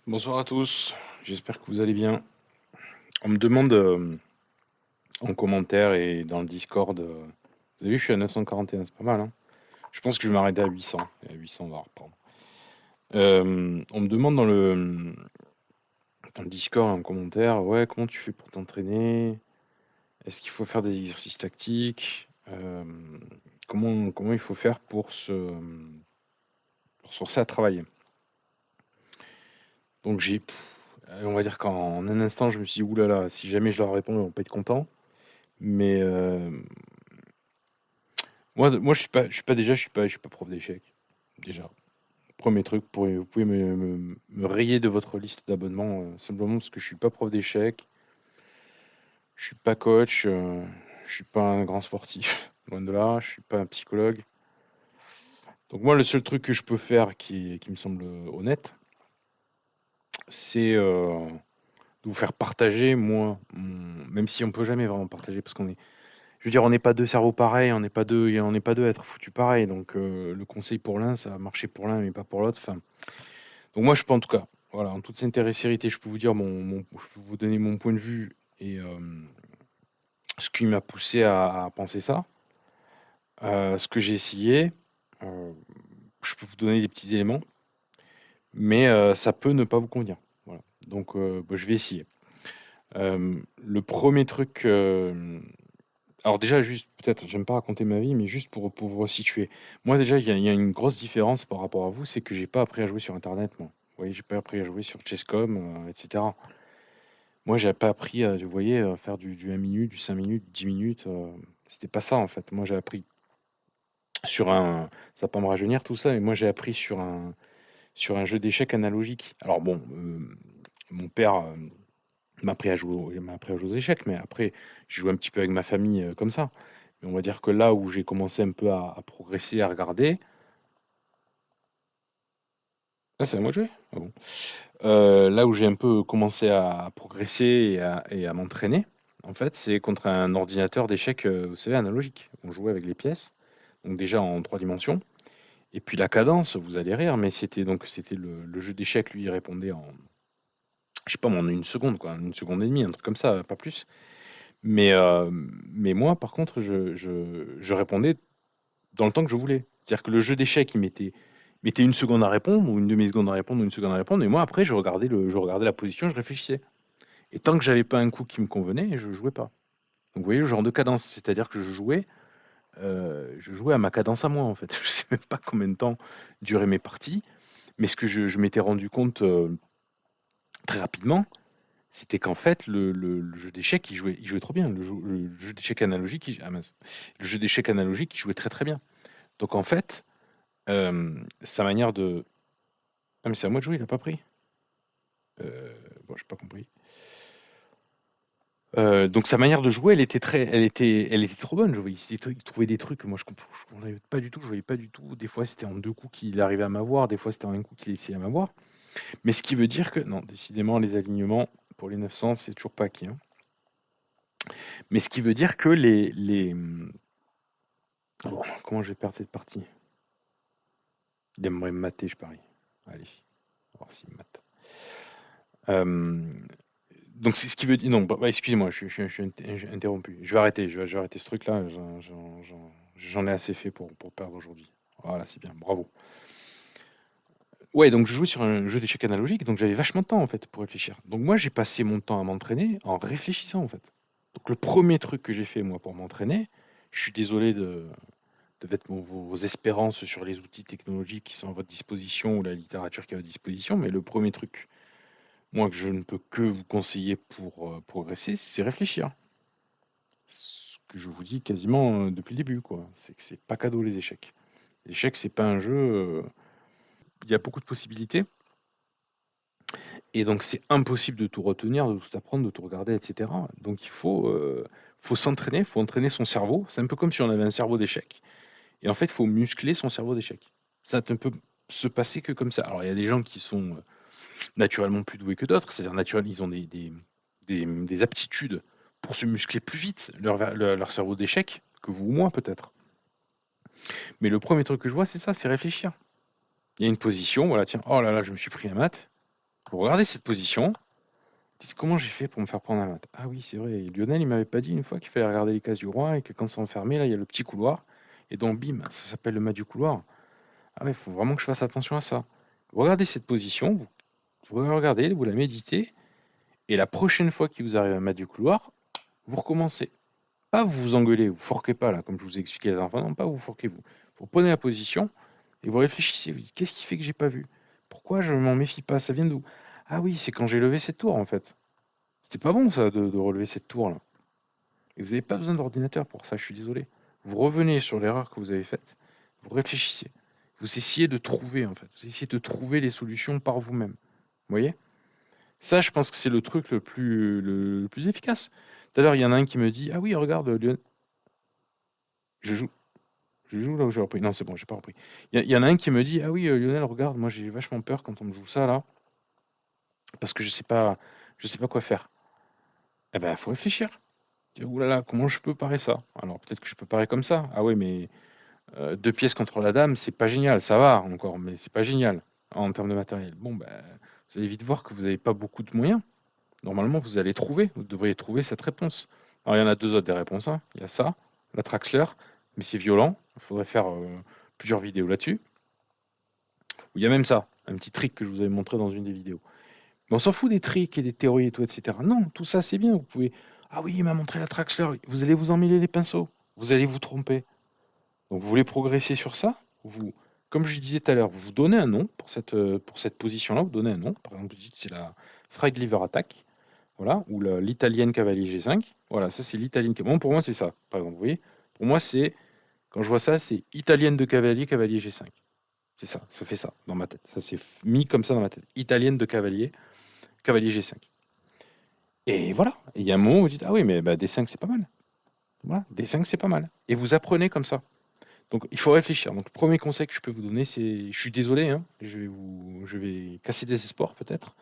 Bonsoir à tous, j'espère que vous allez bien. On me demande en commentaire et dans le Discord, vous avez vu, je suis à 941, c'est pas mal, hein. Je pense que je vais m'arrêter à 800. Et à 800, on va reprendre. On me demande dans le Discord, en commentaire, ouais, comment tu fais pour t'entraîner? Est-ce qu'il faut faire des exercices tactiques? Comment il faut faire pour se forcer à travailler? Donc on va dire qu'en un instant, je me suis dit, oulala, si jamais je leur réponds, ils vont pas être contents. Mais moi, je suis pas prof d'échecs, déjà. Premier truc, vous pouvez me rayer de votre liste d'abonnements, simplement parce que je suis pas prof d'échecs, je suis pas coach, je suis pas un grand sportif, loin de là, je suis pas un psychologue. Donc moi, le seul truc que je peux faire qui me semble honnête, c'est de vous faire partager, moi, même si on peut jamais vraiment partager, parce qu'on est, je veux dire, on n'est pas deux cerveaux pareils, on n'est pas deux à être foutus pareil. Donc le conseil pour l'un, ça va marcher pour l'un, mais pas pour l'autre. Enfin, donc moi, je peux en tout cas, voilà, en toute sincérité, je peux vous dire je peux vous donner mon point de vue et ce qui m'a poussé à penser ça, ce que j'ai essayé. euh, je peux vous donner des petits éléments, mais ça peut ne pas vous convenir. Voilà. Donc je vais essayer. Le premier truc, alors déjà, juste peut-être, j'aime pas raconter ma vie, mais juste pour vous resituer. Moi déjà, il y a une grosse différence par rapport à vous, c'est que j'ai pas appris à jouer sur internet, moi. Vous voyez, j'ai pas appris à jouer sur Chesscom, etc. Moi, j'ai pas appris à, vous voyez, faire du 1 minute, du 5 minutes, 10 minutes. C'était pas ça en fait. Moi, j'ai appris sur un. Ça va pas me rajeunir tout ça, mais moi, j'ai appris sur un jeu d'échecs analogique. Alors bon, mon père m'a appris à jouer aux échecs, mais après, j'ai joué un petit peu avec ma famille comme ça. Mais on va dire que là où j'ai commencé un peu à progresser, à regarder. Ah, c'est à moi de jouer? Ah bon. Là où j'ai un peu commencé à progresser et à m'entraîner, en fait, c'est contre un ordinateur d'échecs, vous savez, analogique. On jouait avec les pièces, donc déjà en 3 dimensions. Et puis la cadence, vous allez rire, mais c'était le jeu d'échecs, lui, il répondait en, je sais pas, moi, en 1 seconde, quoi, 1 seconde et demie, un truc comme ça, pas plus. Mais moi, par contre, je répondais dans le temps que je voulais. C'est-à-dire que le jeu d'échecs, il mettait 1 seconde à répondre, ou une demi-seconde à répondre, ou 1 seconde à répondre, et moi, après, je regardais la position, je réfléchissais. Et tant que j'avais pas un coup qui me convenait, je jouais pas. Donc vous voyez le genre de cadence, c'est-à-dire que je jouais à ma cadence à moi, en fait. Je sais même pas combien de temps duraient mes parties, mais ce que je m'étais rendu compte très rapidement, c'était qu'en fait, le jeu d'échecs, il jouait trop bien. Le jeu d'échecs analogique, mince. Le jeu d'échecs analogique, il jouait très très bien. Donc en fait, sa manière de... Ah mais c'est à moi de jouer, il a pas pris. Bon, j'ai pas compris. Donc sa manière de jouer, elle était trop bonne. Il trouvait des trucs que moi je comprenais pas du tout, je voyais pas du tout. Des fois, c'était en 2 coups qu'il arrivait à m'avoir, des fois, c'était en 1 coup qu'il essayait à m'avoir. Mais ce qui veut dire que non, décidément, les alignements pour les 900, c'est toujours pas acquis, hein. Mais ce qui veut dire que bon, comment je vais perdre cette partie? Il aimerait me mater, je parie. Allez, on va voir s'il me mate. Hem, donc c'est ce qui veut dire non, bah, excusez-moi, je suis interrompu. Je vais arrêter ce truc-là, j'en ai assez fait pour perdre aujourd'hui. Voilà, c'est bien, bravo. Ouais, donc je jouais sur un jeu d'échecs analogique, donc j'avais vachement de temps, en fait, pour réfléchir. Donc moi, j'ai passé mon temps à m'entraîner en réfléchissant, en fait. Donc le premier truc que j'ai fait, moi, pour m'entraîner, je suis désolé de mettre vos espérances sur les outils technologiques qui sont à votre disposition ou la littérature qui est à votre disposition, mais le premier truc, moi, que je ne peux que vous conseiller pour progresser, c'est réfléchir. Ce que je vous dis quasiment depuis le début, quoi. C'est que c'est pas cadeau les échecs. L'échec, c'est pas un jeu. Il y a beaucoup de possibilités, et donc c'est impossible de tout retenir, de tout apprendre, de tout regarder, etc. Donc il faut s'entraîner, il faut entraîner son cerveau. C'est un peu comme si on avait un cerveau d'échecs. Et en fait, il faut muscler son cerveau d'échecs. Ça ne peut se passer que comme ça. Alors, il y a des gens qui sont naturellement plus doués que d'autres, c'est-à-dire naturellement, ils ont des aptitudes pour se muscler plus vite, leur cerveau d'échecs, que vous ou moi peut-être. Mais le premier truc que je vois, c'est ça, c'est réfléchir. Il y a une position, voilà, tiens, oh là là, je me suis pris un mat. Vous regardez cette position, vous dites comment j'ai fait pour me faire prendre un mat. Ah oui, c'est vrai, Lionel, il m'avait pas dit une fois qu'il fallait regarder les cases du roi et que quand c'est enfermé, là, il y a le petit couloir. Et donc, bim, ça s'appelle le mat du couloir. Ah ouais, il faut vraiment que je fasse attention à ça. Vous regardez cette position, vous la regardez, vous la méditez, et la prochaine fois qu'il vous arrive un mat du couloir, vous recommencez. Pas vous vous engueulez, vous forquez pas là, comme je vous ai expliqué la dernière fois, non, pas vous forquez vous. Vous prenez la position et vous réfléchissez, vous dites qu'est-ce qui fait que j'ai pas vu? Pourquoi je m'en méfie pas? Ça vient d'où? Ah oui, c'est quand j'ai levé cette tour en fait. C'était pas bon ça de relever cette tour là. Et vous n'avez pas besoin d'ordinateur pour ça, je suis désolé. Vous revenez sur l'erreur que vous avez faite, vous réfléchissez, vous essayez de trouver en fait, vous essayez de trouver les solutions par vous-même. Vous voyez? Ça, je pense que c'est le truc le plus efficace. Tout à l'heure, il y en a un qui me dit: «Ah oui, regarde, Lionel». Je joue. Je joue là où j'ai repris. Non, c'est bon, j'ai pas repris. Il y en a un qui me dit: «Ah oui, Lionel, regarde, moi j'ai vachement peur quand on me joue ça là, parce que je sais pas quoi faire». Eh ben, faut réfléchir. Dire: «Ouh là là, comment je peux parer ça?» Alors peut-être que je peux parer comme ça. Ah oui, mais 2 pièces contre la dame, c'est pas génial. Ça va encore, mais c'est pas génial en termes de matériel. Bon, ben, vous allez vite voir que vous avez pas beaucoup de moyens. Normalement, vous devriez trouver cette réponse. Alors il y en a 2 autres des réponses, hein. Il y a ça, la Traxler, mais c'est violent. Il faudrait faire, plusieurs vidéos là-dessus. Ou il y a même ça, un petit trick que je vous avais montré dans une des vidéos. Mais on s'en fout des tricks et des théories et tout, etc. Non, tout ça c'est bien. Vous pouvez. Ah oui, il m'a montré la Traxler. Vous allez vous emmêler les pinceaux. Vous allez vous tromper. Donc vous voulez progresser sur ça. Comme je disais tout à l'heure, vous vous donnez un nom pour cette position-là. Vous donnez un nom. Par exemple, vous dites c'est la Frag Liver Attack. Voilà. Ou l'italienne cavalier G5. Voilà, ça c'est l'italienne. Bon, pour moi c'est ça. Par exemple, vous voyez. Pour moi c'est. Quand je vois ça, c'est italienne de cavalier, cavalier G5. C'est ça, ça fait ça dans ma tête. Ça s'est mis comme ça dans ma tête. Italienne de cavalier, cavalier G5. Et voilà. Et il y a un moment où vous dites, ah oui, mais bah, D5 c'est pas mal. Voilà, D5 c'est pas mal. Et vous apprenez comme ça. Donc il faut réfléchir. Donc le premier conseil que je peux vous donner, c'est, je suis désolé, hein, je vais casser des espoirs peut-être,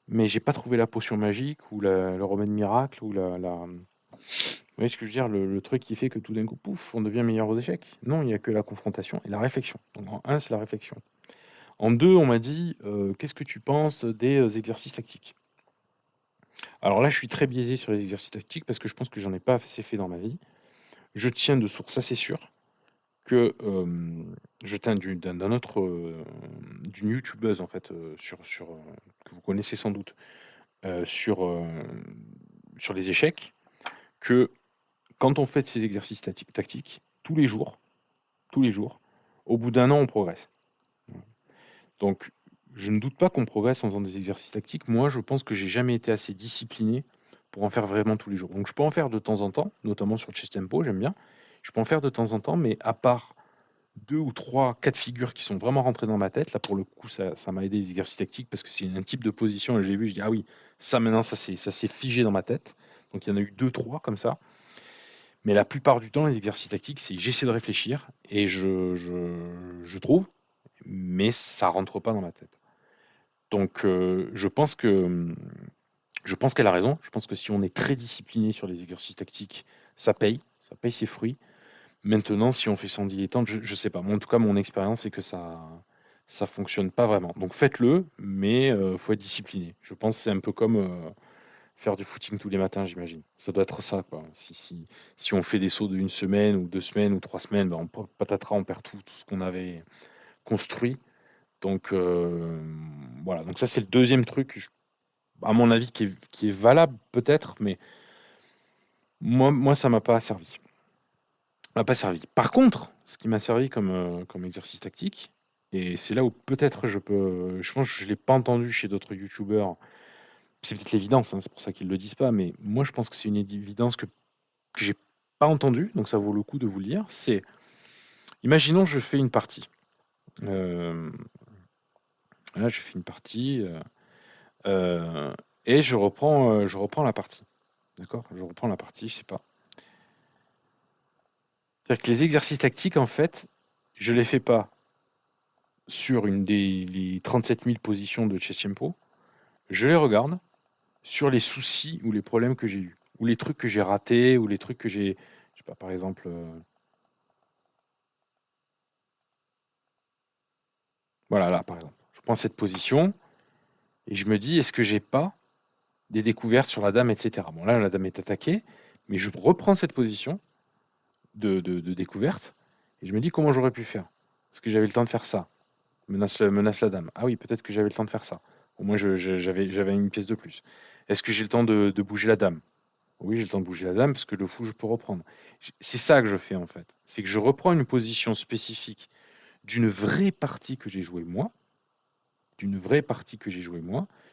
mais j'ai pas trouvé la potion magique ou le remède miracle ou vous voyez ce que je veux dire, le truc qui fait que tout d'un coup, pouf, on devient meilleur aux échecs. Non, il n'y a que la confrontation et la réflexion. Donc en un, c'est la réflexion. En 2, on m'a dit, qu'est-ce que tu penses des exercices tactiques? Alors là, je suis très biaisé sur les exercices tactiques parce que je pense que j'en ai pas assez fait dans ma vie. Je tiens de source assez sûre que je tiens d'un autre, d'une youtubeuse en fait, que vous connaissez sans doute, sur les échecs, que quand on fait de ces exercices tactiques, tous les jours, au bout d'un an, on progresse. Voilà. Donc, je ne doute pas qu'on progresse en faisant des exercices tactiques. Moi, je pense que j'ai jamais été assez discipliné pour en faire vraiment tous les jours. Donc, je peux en faire de temps en temps, notamment sur Chess Tempo, j'aime bien. Je peux en faire de temps en temps, mais à part 2 ou 3 cas de figure qui sont vraiment rentrés dans ma tête, là, pour le coup, ça m'a aidé les exercices tactiques parce que c'est un type de position et j'ai vu, je dis: «Ah oui, ça maintenant, ça s'est figé dans ma tête». Donc il y en a eu 2, 3 comme ça. Mais la plupart du temps, les exercices tactiques, c'est j'essaie de réfléchir et je trouve, mais ça rentre pas dans ma tête. Donc, je pense qu'elle a raison. Je pense que si on est très discipliné sur les exercices tactiques, ça paye ses fruits. Maintenant, si on fait sans dilettante, je sais pas. Moi, en tout cas, mon expérience, c'est que ça fonctionne pas vraiment. Donc faites-le, mais faut être discipliné. Je pense que c'est un peu comme, faire du footing tous les matins, j'imagine. Ça doit être ça, quoi. Si on fait des sauts d'1 semaine ou 2 semaines ou 3 semaines, ben, patatras, on perd tout ce qu'on avait construit. Donc, voilà. Donc ça, c'est le deuxième truc, à mon avis, qui est valable peut-être, mais moi, ça m'a pas servi. M'a pas servi. Par contre, ce qui m'a servi comme exercice tactique, et c'est là où peut-être je pense que je l'ai pas entendu chez d'autres youtubeurs. C'est peut-être l'évidence, hein, c'est pour ça qu'ils le disent pas, mais moi, je pense que c'est une évidence que j'ai pas entendue, donc ça vaut le coup de vous le dire. C'est, imaginons, je fais une partie. Hem, là, je fais une partie, heu et je reprends la partie. D'accord? Je reprends la partie, je sais pas. C'est-à-dire que les exercices tactiques, en fait, je les fais pas sur une des les 37 000 positions de Chess-Tempo. Je les regarde sur les soucis ou les problèmes que j'ai eus, ou les trucs que j'ai ratés, ou les trucs que j'ai, je sais pas, par exemple, voilà, là, par exemple. Je prends cette position Et je me dis: «Est-ce que j'ai pas des découvertes sur la dame?» et cetera. Bon là, la dame est attaquée, mais je reprends cette position de découverte et je me dis: «Comment j'aurais pu faire? Est-ce que j'avais le temps de faire ça?» Menace la dame. Ah oui, peut-être que j'avais le temps de faire ça. Au moins j'avais une pièce de plus. Est-ce que j'ai le temps de bouger la dame? Oui, j'ai le temps de bouger la dame parce que le fou, je peux reprendre. C'est ça que je fais en fait. C'est que je reprends une position spécifique d'une vraie partie que j'ai jouée moi,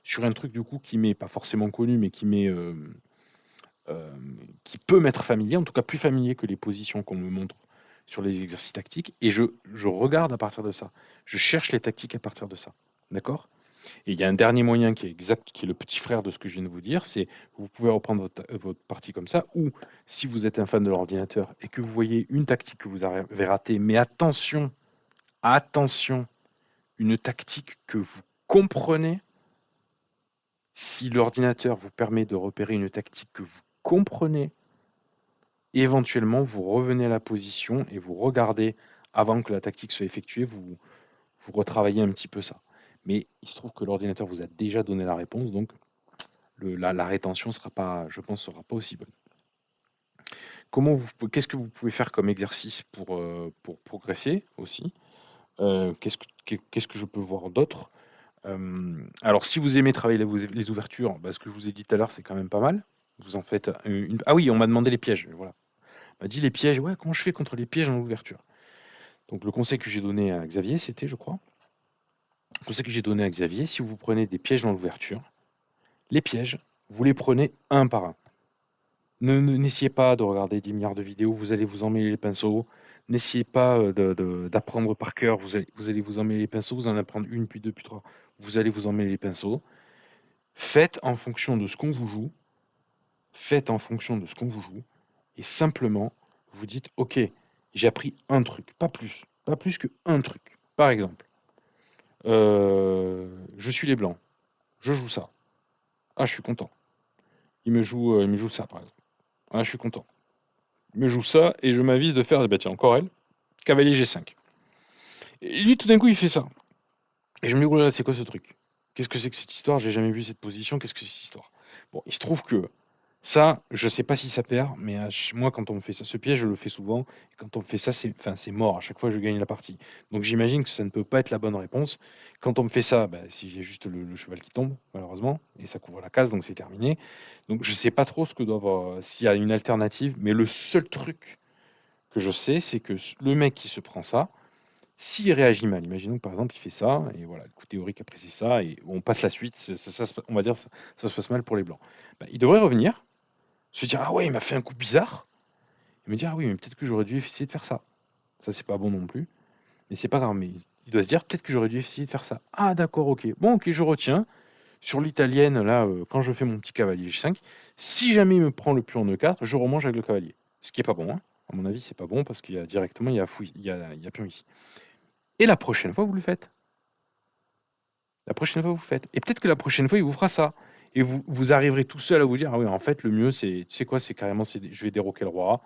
sur un truc du coup qui m'est pas forcément connu, mais qui peut m'être familier, en tout cas plus familier que les positions qu'on me montre sur les exercices tactiques, et je regarde à partir de ça. Je cherche les tactiques à partir de ça. D'accord? Et il y a un dernier moyen qui est exact, qui est le petit frère de ce que je viens de vous dire, c'est vous pouvez reprendre votre partie comme ça, ou si vous êtes un fan de l'ordinateur et que vous voyez une tactique que vous avez ratée, mais attention, attention, une tactique que vous comprenez, si l'ordinateur vous permet de repérer une tactique que vous comprenez, éventuellement, vous revenez à la position et vous regardez avant que la tactique soit effectuée, vous retravaillez un petit peu ça. Mais il se trouve que l'ordinateur vous a déjà donné la réponse, donc la rétention sera pas, je pense, sera pas aussi bonne. Qu'est-ce que vous pouvez faire comme exercice pour progresser aussi? Qu'est-ce que je peux voir d'autre? Alors si vous aimez travailler les ouvertures, bah, ce que je vous ai dit tout à l'heure, c'est quand même pas mal. Vous en faites une. Ah oui, on m'a demandé les pièges, voilà. On m'a dit les pièges, ouais, comment je fais contre les pièges dans l'ouverture? Donc le conseil que j'ai donné à Xavier, c'était, je crois, le conseil que j'ai donné à Xavier, si vous prenez des pièges dans l'ouverture, les pièges, vous les prenez un par un. N'essayez pas de regarder 10 milliards de vidéos, vous allez vous emmêler les pinceaux. N'essayez pas d'apprendre par cœur, vous allez vous emmêler les pinceaux, vous en apprendre une, puis deux, puis trois, vous allez vous emmêler les pinceaux. Faites en fonction de ce qu'on vous joue, faites en fonction de ce qu'on vous joue, et simplement, vous dites, ok, j'ai appris un truc, pas plus que un truc. Par exemple, je suis les blancs, je joue ça. Ah, je suis content. Il me joue ça, par exemple. Ah, je suis content. Il me joue ça, et je m'avise de faire, bah tiens, encore elle, cavalier G5. Et lui, tout d'un coup, il fait ça. Et je me dis, oh là là, c'est quoi ce truc? Qu'est-ce que c'est que cette histoire? J'ai jamais vu cette position, qu'est-ce que c'est cette histoire? Bon, il se trouve que ça, je sais pas si ça perd, mais moi, quand on me fait ça, ce piège, je le fais souvent. Et quand on me fait ça, c'est mort. À chaque fois, je gagne la partie. Donc j'imagine que ça ne peut pas être la bonne réponse. Quand on me fait ça, bah, si j'ai juste le cheval qui tombe, malheureusement, et ça couvre la case, donc c'est terminé. Donc je sais pas trop ce que doivent, s'il y a une alternative, mais le seul truc que je sais, c'est que le mec qui se prend ça, s'il réagit mal, imaginons que par exemple il fait ça, et voilà, le coup théorique après c'est ça, et on passe la suite, on va dire ça se passe mal pour les blancs. Bah, il devrait revenir, se dire: «Ah ouais, il m'a fait un coup bizarre», et me dire: «Ah oui, mais peut-être que j'aurais dû essayer de faire ça». Ça, c'est pas bon non plus, mais c'est pas grave, mais il doit se dire: «Peut-être que j'aurais dû essayer de faire ça». Ah d'accord, OK. Bon OK, je retiens. Sur l'italienne, là, quand je fais mon petit cavalier G5, si jamais il me prend le pion en E4, je remange avec le cavalier. Ce qui est pas bon, hein. À mon avis, c'est pas bon parce qu'il y a directement, il y a fou il y a pion ici. Et la prochaine fois, vous le faites. La prochaine fois, vous faites. Et peut-être que la prochaine fois, il vous fera ça. Et vous arriverez tout seul à vous dire: «Ah oui, en fait, le mieux, c'est tu sais quoi? C'est carrément, je vais déroquer le roi,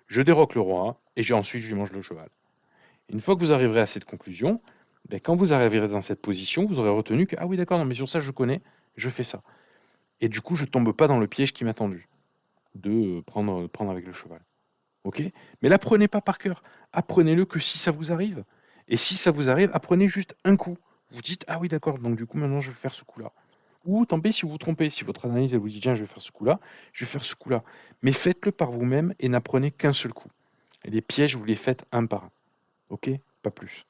je déroque le roi et ensuite, je lui mange le cheval». Une fois que vous arriverez à cette conclusion, beh, quand vous arriverez dans cette position, vous aurez retenu que: «Ah oui, d'accord, non, mais sur ça, je connais, je fais ça». Et du coup, je tombe pas dans le piège qui m'a tendu de, prendre avec le cheval. OK? Mais l'apprenez pas par cœur. Apprenez-le que si ça vous arrive. Et si ça vous arrive, apprenez juste un coup. Vous dites: «Ah oui, d'accord, donc du coup, maintenant, je vais faire ce coup-là». Ou tant pis si vous vous trompez, si votre analyse, elle vous dit: «Tiens, je vais faire ce coup-là, je vais faire ce coup-là». Mais faites-le par vous-même et n'apprenez qu'un seul coup. Et les pièges, vous les faites un par un. OK? Pas plus.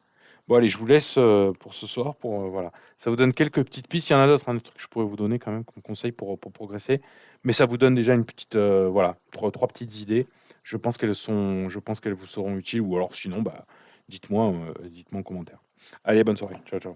Bon allez, je vous laisse, pour ce soir, voilà. Ça vous donne quelques petites pistes. Il y en a d'autres, hein, des trucs que je pourrais vous donner quand même comme conseil pour progresser. Mais ça vous donne déjà une petite, voilà, trois petites idées. Je pense qu'elles vous seront utiles, ou alors sinon, bah, dites-moi en commentaire. Allez, bonne soirée. Ciao, ciao.